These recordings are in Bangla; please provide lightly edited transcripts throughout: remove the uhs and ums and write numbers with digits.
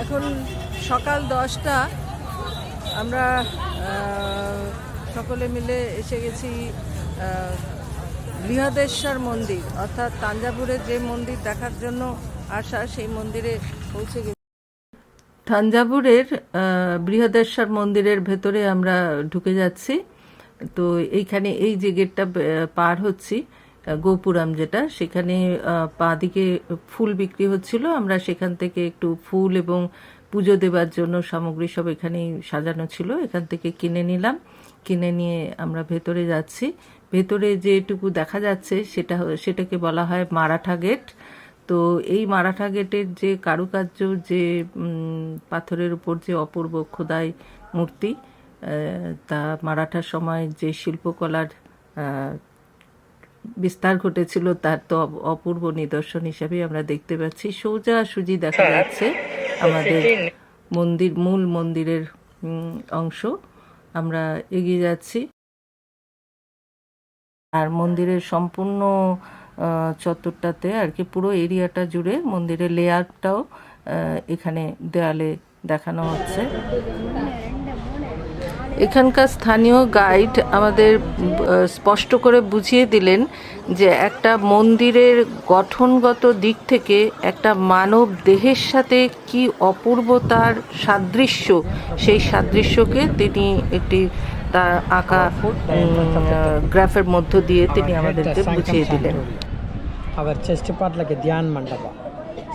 এখন সকাল 10টা। আমরা সকলে মিলে এসে গেছি বৃহদেশ্বর মন্দির, অর্থাৎ তাঞ্জাভুরের যে মন্দির দেখার জন্য আসা, সেই মন্দিরে পৌঁছে গেছি। তাঞ্জাভুরের বৃহদেশ্বর মন্দিরের ভেতরে আমরা ঢুকে যাচ্ছি। তো এইখানে এই যে গেটটা পার হচ্ছি, গোপুরাম যেটা, সেখানে পা দিকে ফুল বিক্রি হচ্ছিল। আমরা সেখান থেকে একটু ফুল এবং পুজো দেবার জন্য সামগ্রী সব এখানেই সাজানো ছিল, এখান থেকে কিনে নিলাম। কিনে নিয়ে আমরা ভেতরে যাচ্ছি। ভেতরে যেটুকু দেখা যাচ্ছে সেটাকে বলা হয় মারাঠা গেট। তো এই মারাঠা গেটের যে কারুকার্য, যে পাথরের উপর যে অপূর্ব খোদাই মূর্তি, তা মারাঠার সময় যে শিল্পকলার বিস্তার ঘটেছিল তার তো অপূর্ব নিদর্শন হিসাবে আমরা দেখতে পাচ্ছি। সোজাসুজি দেখা যাচ্ছে আমাদের মূল মন্দিরের অংশ। আমরা এগিয়ে যাচ্ছি, আর মন্দিরের সম্পূর্ণ চত্বরটাতে আর কি, পুরো এরিয়াটা জুড়ে মন্দিরের লেআউটটাও এখানে দেয়ালে দেখানো হচ্ছে। এখানকার স্থানীয় গাইড আমাদের স্পষ্ট করে বুঝিয়ে দিলেন যে একটা মন্দিরের গঠনগত দিক থেকে একটা মানব দেহের সাথে কি অপূর্ব তার সাদৃশ্য, সেই সাদৃশ্যকে তিনি একটি তার আঁকা গ্রাফের মধ্য দিয়ে তিনি আমাদেরকে বুঝিয়ে দিলেন। Our chest part like a Dhyan Mandapa,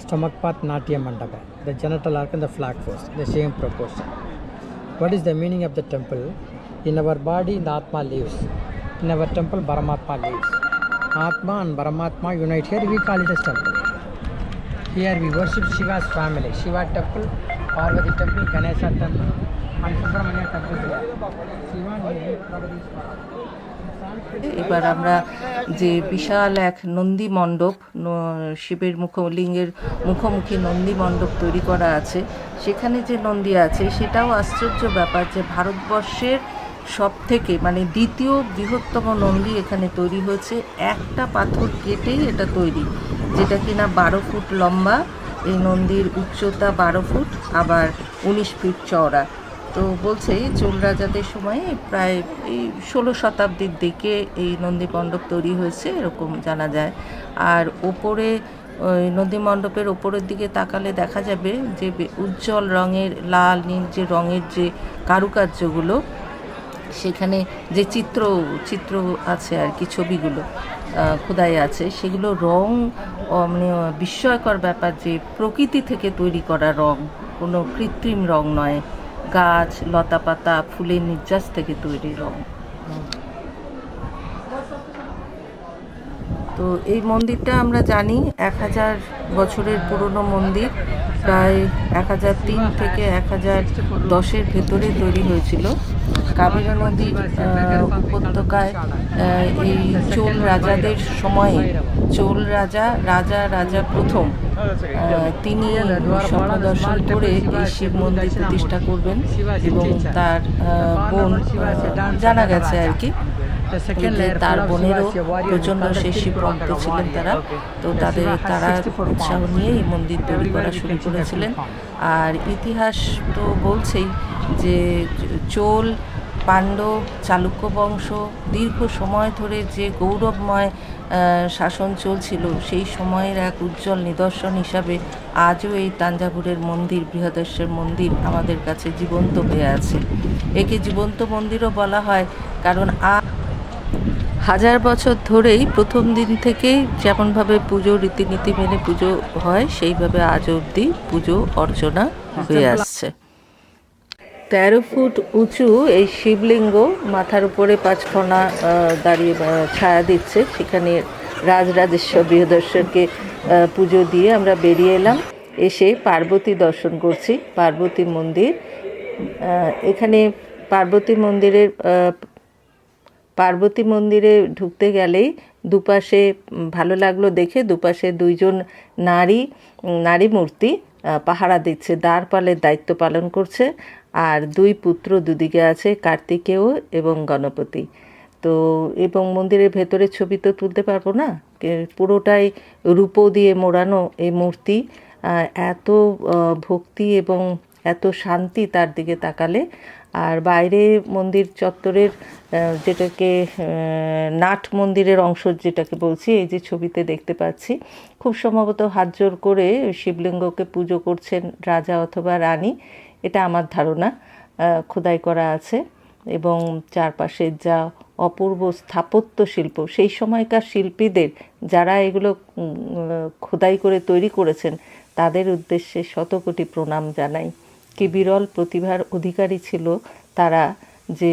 stomach part Natya Mandapa, the genital arc and the flag force, the same proportion. What is the meaning of the temple? In our body, the Atma lives. In our temple, Paramatma lives. Atma and Paramatma unite here, we call it as temple. Here we worship Shiva's family. Shiva temple, Parvati temple, Ganesha temple, and Subramanya temple here. Shiva and Parvati. এবার আমরা যে বিশাল এক নন্দী মণ্ডপ, শিবের লিঙ্গের মুখোমুখি নন্দী মণ্ডপ তৈরি করা আছে, সেখানে যে নন্দী আছে সেটাও আশ্চর্য ব্যাপার যে ভারতবর্ষের সব থেকে মানে দ্বিতীয় বৃহত্তম নন্দী এখানে তৈরি হয়েছে। একটা পাথর কেটেই এটা তৈরি, যেটা কিনা 12 ফুট লম্বা। এই নন্দীর উচ্চতা 12 ফুট, আবার 19 ফিট চওড়া। তো বলছে চোল রাজাদের সময় প্রায় এই 16 শতাব্দীর দিকে এই নন্দী মণ্ডপ তৈরি হয়েছে, এরকম জানা যায়। আর ওপরে ওই নন্দী মণ্ডপের ওপরের দিকে তাকালে দেখা যাবে যে উজ্জ্বল রঙের, লাল নীল যে রঙের যে কারুকার্যগুলো, সেখানে যে চিত্র আছে আর কি, ছবিগুলো খোদাই আছে, সেগুলো রং মানে বিস্ময়কর ব্যাপার যে প্রকৃতি থেকে তৈরি করা রং, কোনো কৃত্রিম রং নয়, গাছ, লতাপাতা, ফুলের নির্যাস থেকে তৈরি রং। তো এই মন্দিরটা আমরা জানি 1000 বছরের পুরনো মন্দির, প্রায় 1003 থেকে 1010-এর ভেতরে তৈরি হয়েছিল। কাবেরী নদীর উপত্যকায় এই চোল রাজাদের সময়ে চোল রাজা প্রথম তিনি স্বপ্ন দর্শন করে এই শিব মন্দির প্রতিষ্ঠা করবেন, এবং তার বোন, জানা গেছে আর কি, তার বোনেরও প্রচণ্ড সে শিব ভক্ত ছিলেন তারা। তো তারা উৎসাহ নিয়ে এই মন্দির তৈরি করা শুরু করেছিলেন। আর ইতিহাস তো বলছেই যে চোল, পাণ্ডব, চালুক্য বংশ দীর্ঘ সময় ধরে যে গৌরবময় শাসন চলছিল, সেই সময়ের এক উজ্জ্বল নিদর্শন হিসাবে আজও এই তাঞ্জাভুরের মন্দির, বৃহদেশ্বর মন্দির আমাদের কাছে জীবন্ত হয়ে আছে। একে জীবন্ত মন্দিরও বলা হয়, কারণ 1000 বছর ধরেই প্রথম দিন থেকেই যেমনভাবে পুজো রীতিনীতি মেনে পুজো হয়, সেইভাবে আজ অবধি পুজো অর্চনা হয়ে আসছে। 13 ফুট উঁচু এই শিবলিঙ্গ, মাথার উপরে 5 ফণা দাঁড়িয়ে ছায়া দিচ্ছে। সেখানে রাজরাজেশ্বর বৃহদেশ্বরকে পুজো দিয়ে আমরা বেরিয়ে এলাম। এসে পার্বতী দর্শন করছি, পার্বতী মন্দির। এখানে পার্বতী মন্দিরে ঢুকতে গেলেই দুপাশে, ভালো লাগলো দেখে, দুপাশে 2জন নারী মূর্তি পাহারা দিচ্ছে, দ্বারপালের দায়িত্ব পালন করছে। আর 2 পুত্র দুদিকে আছে, কার্তিকেয় এবং গণপতি। তো এবং মন্দিরের ভেতরের ছবি তো তুলতে পারবো না, পুরোটাই রূপো দিয়ে মোড়ানো এই মূর্তি। এত ভক্তি এবং এত শান্তি তার দিকে তাকালে। আর বাইরে মন্দির চত্বরের যেটাকে নাট মন্দিরের অংশ যেটাকে বলছি, এই যে ছবিতে দেখতে পাচ্ছি, খুব সম্ভবত হাত জোর করে শিবলিঙ্গকে পুজো করছেন রাজা অথবা রানী, এটা আমার ধারণা। খোদাই করা আছে এবং চারপাশে যা অপূর্ব স্থাপত্য শিল্প, সেই সময়কার শিল্পীদের যারা এগুলো খোদাই করে তৈরি করেছেন তাদের উদ্দেশ্যে শতকোটি প্রণাম জানাই। কি বিরল প্রতিভার অধিকারী ছিল তারা, যে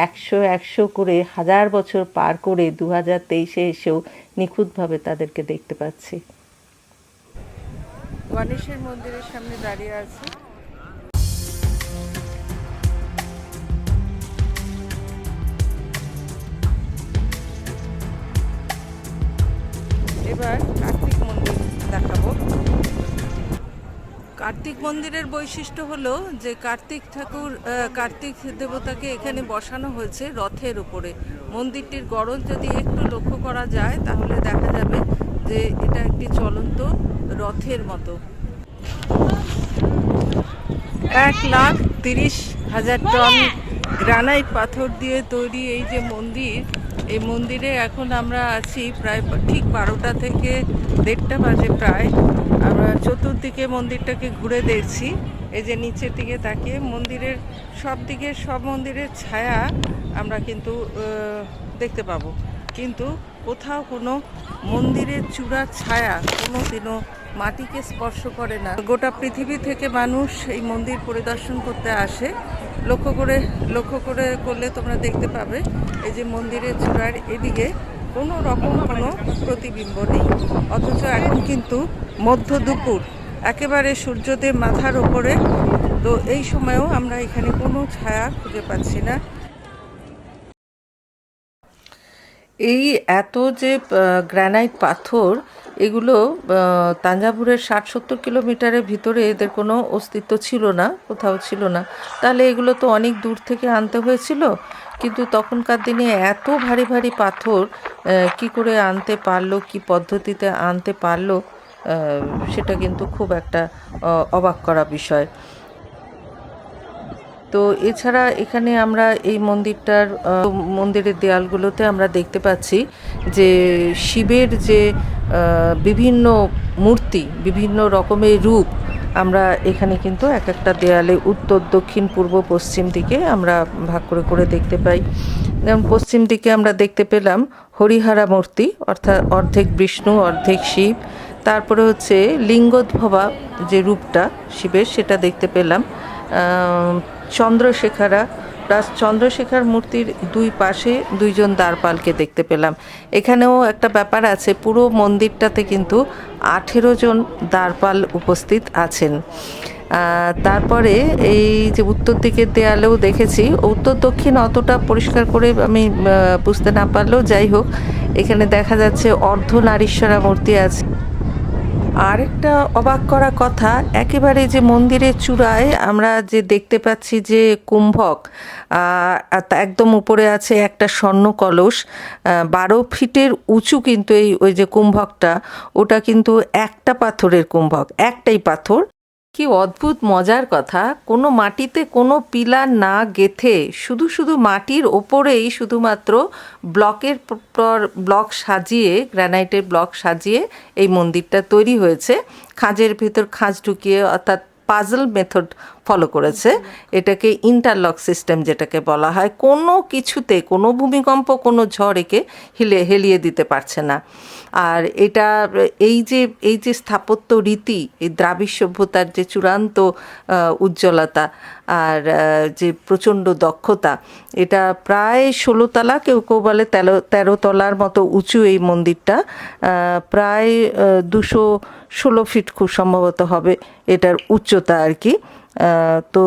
100 করে 1000 বছর পার করে 2023-এ এসেও নিখুঁতভাবে তাদেরকে দেখতে পাচ্ছি। গণেশের মন্দিরের সামনে দাঁড়িয়ে আছি। এবার কার্তিক মন্দির দেখাবো। কার্তিক মন্দিরের বৈশিষ্ট্য হলো যে কার্তিক দেবতাকে এখানে বসানো হয়েছে রথের উপরে। মন্দিরটির গড়ন যদি একটু লক্ষ্য করা যায় তাহলে দেখা যাবে যে এটা একটি চলন্ত রথের মতো। 1,30,000 টন গ্রানাইট পাথর দিয়ে তৈরি এই যে মন্দির, এই মন্দিরে এখন আমরা আছি প্রায় ঠিক 12টা থেকে 1:30 বাজে প্রায়। আমরা চতুর্দিকে মন্দিরটাকে ঘুরে দেখছি। এই যে নিচের দিকে তাকিয়ে মন্দিরের সব মন্দিরের ছায়া আমরা কিন্তু দেখতে পাবো, কিন্তু কোথাও কোনো মন্দিরের চূড়ার ছায়া কোনো দিনও মাটিকে স্পর্শ করে না। গোটা পৃথিবী থেকে মানুষ এই মন্দির পরিদর্শন করতে আসে। লক্ষ্য করলে তোমরা দেখতে পাবে এই যে মন্দিরের চূড়ার এদিকে কোনো রকম কোনো প্রতিবিম্ব নেই, অথচ এখন কিন্তু মধ্য দুপুর, একেবারে সূর্যদেব মাথার ওপরে, তো এই সময়েও আমরা এখানে কোনো ছায়া খুঁজে পাচ্ছি না। এই এত যে গ্রানাইট পাথর, এগুলো তাঞ্জাভুরের 60-70 কিলোমিটারের ভিতরে এদের কোনো অস্তিত্ব ছিল না, কোথাও ছিল না। তাহলে এগুলো তো অনেক দূর থেকে আনতে হয়েছিল, কিন্তু তখনকার দিনে এত ভারী ভারী পাথর কি করে আনতে পারলো, কি পদ্ধতিতে আনতে পারলো, সেটা কিন্তু খুব একটা অবাক করা বিষয়। তো এছাড়া এখানে আমরা এই মন্দিরের দেয়ালগুলোতে আমরা দেখতে পাচ্ছি যে শিবের যে বিভিন্ন মূর্তি, বিভিন্ন রকমের রূপ আমরা এখানে কিন্তু এক একটা দেয়ালে উত্তর, দক্ষিণ, পূর্ব, পশ্চিম দিকে আমরা ভাগ করে করে দেখতে পাই। যেমন পশ্চিম দিকে আমরা দেখতে পেলাম হরিহরা মূর্তি, অর্থাৎ অর্ধেক বিষ্ণু অর্ধেক শিব। তারপরে হচ্ছে লিঙ্গোদ্ভবা যে রূপটা শিবের, সেটা দেখতে পেলাম। চন্দ্রশেখর মূর্তির দুই পাশে দুইজন দ্বারপালকে দেখতে পেলাম। এখানেও একটা ব্যাপার আছে, পুরো মন্দিরটাতে কিন্তু 18 জন দ্বারপাল উপস্থিত আছেন। তারপরে এই যে উত্তর দিকের দেয়ালেও দেখেছি, উত্তর দক্ষিণ অতটা পরিষ্কার করে আমি বুঝতে না পারলেও যাই হোক, এখানে দেখা যাচ্ছে অর্ধনারীশ্বরা মূর্তি আছে। আরেকটা অবাক করা কথা, একেবারে যে মন্দিরের চূড়ায় আমরা যে দেখতে পাচ্ছি যে কুম্ভক, একদম উপরে আছে একটা স্বর্ণ কলস, 12 ফিটের উঁচু, কিন্তু ওই যে কুম্ভকটা, ওটা কিন্তু একটা পাথরের কুম্ভক, একটাই পাথর। কি অদ্ভুত মজার কথা, কোনো মাটিতে কোনো পিলার না গেঁথে শুধু মাটির ওপরেই শুধুমাত্র ব্লকের পর ব্লক সাজিয়ে, গ্রানাইটের ব্লক সাজিয়ে এই মন্দিরটা তৈরি হয়েছে। খাঁজের ভেতর খাঁজ ঢুকিয়ে, অর্থাৎ পাজল মেথড ফলো করেছে। এটাকে ইন্টারলক সিস্টেম যেটাকে বলা হয়। কোনো কিছুতে কোনো ভূমিকম্প, কোনো ঝড় একে হেলিয়ে দিতে পারছে না। আর এই যে স্থাপত্য রীতি, এই দ্রাবিড় সভ্যতার যে চূড়ান্ত উজ্জ্বলতা আর যে প্রচণ্ড দক্ষতা, এটা প্রায় 16 তলা, কেউ বলে 13 তলার মতো উঁচু এই মন্দিরটা। প্রায় 216 ফিট খুব সম্ভবত হবে এটার উচ্চতা আর কি। তো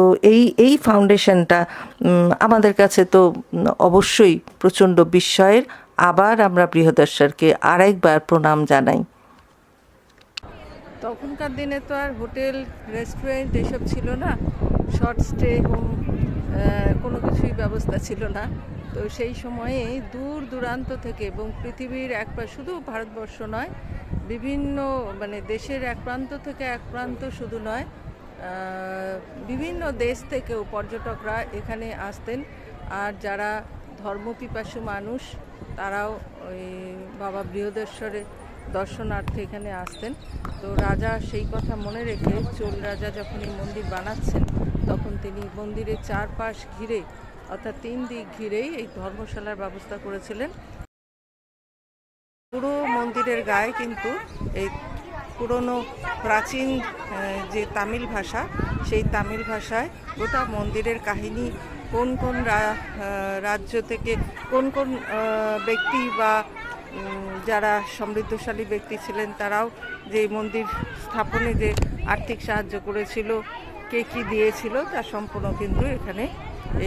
এই ফাউন্ডেশনটা আমাদের কাছে তো অবশ্যই প্রচণ্ড বিস্ময়ের। আবার আমরা বৃহদেশ্বরকে আরেকবার প্রণাম জানাই। তখনকার দিনে তো আর হোটেল, রেস্টুরেন্ট এসব ছিল না, শর্ট স্টে হোম, কোনো কিছুই ব্যবস্থা ছিল না। তো সেই সময়ে দূর দূরান্ত থেকে এবং পৃথিবীর শুধু ভারতবর্ষ নয়, বিভিন্ন মানে দেশের এক প্রান্ত থেকে এক প্রান্ত শুধু নয়, বিভিন্ন দেশ থেকেও পর্যটকরা এখানে আসতেন। আর যারা ধর্মপিপাসু মানুষ তারাও ওই বাবা বৃহদেশ্বরের দর্শনার্থে এখানে আসতেন। তো রাজা সেই কথা মনে রেখে চোল রাজা যখন এই মন্দির বানাচ্ছেন তখন তিনি মন্দিরের চারপাশ ঘিরে অর্থাৎ 3 দিক ঘিরেই এই ধর্মশালার ব্যবস্থা করেছিলেন। পুরো মন্দিরের গায়ে কিন্তু এই পুরনো প্রাচীন যে তামিল ভাষা, সেই তামিল ভাষায় গোটা মন্দিরের কাহিনী, কোন কোন রাজ্য থেকে কোন কোন ব্যক্তি বা যারা সমৃদ্ধশালী ব্যক্তি ছিলেন তারাও যে মন্দির স্থাপনে যে আর্থিক সাহায্য করেছিল, কে কী দিয়েছিল তার সম্পূর্ণ কিন্তু এখানে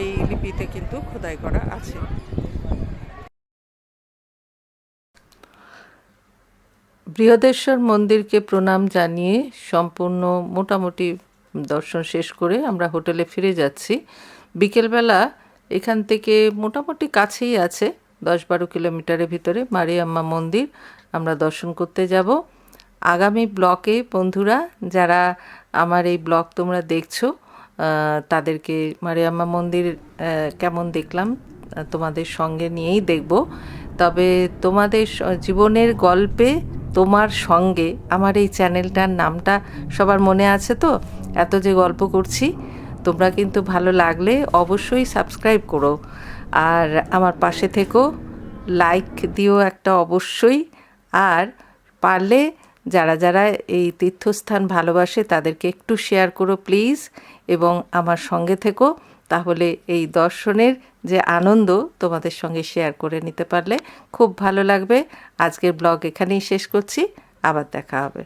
এই লিপিতে কিন্তু খোদাই করা আছে। বৃহদেশ্বর মন্দিরকে প্রণাম জানিয়ে সম্পূর্ণ মোটামুটি দর্শন শেষ করে আমরা হোটেলে ফিরে যাচ্ছি। বিকেলবেলা এখান থেকে মোটামুটি কাছেই আছে, 10-12 কিলোমিটারের ভিতরে মারিয়াম্মা মন্দির আমরা দর্শন করতে যাব। আগামী ব্লকে বন্ধুরা যারা আমার এই ব্লগ তোমরা দেখছো তাদেরকে মারিয়াম্মা মন্দির কেমন দেখলাম তোমাদের সঙ্গে নিয়েই দেখব। তবে তোমাদের জীবনের গল্পে তোমার সঙ্গে আমার এই চ্যানেলটার নামটা সবার মনে আছে তো? এত যে গল্প করছি, তোমরা কিন্তু ভালো লাগলে অবশ্যই সাবস্ক্রাইব করো আর আমার পাশে থেকো, লাইক দিও একটা অবশ্যই। আর পারলে যারা যারা এই তীর্থস্থান ভালোবাসে তাদেরকে একটু শেয়ার করো প্লিজ, এবং আমার সঙ্গে থেকো। তাহলে এই দর্শনের যে আনন্দ তোমাদের সঙ্গে শেয়ার করে নিতে পারলে খুব ভালো লাগবে। আজকের ব্লগ এখানেই শেষ করছি, আবার দেখা হবে।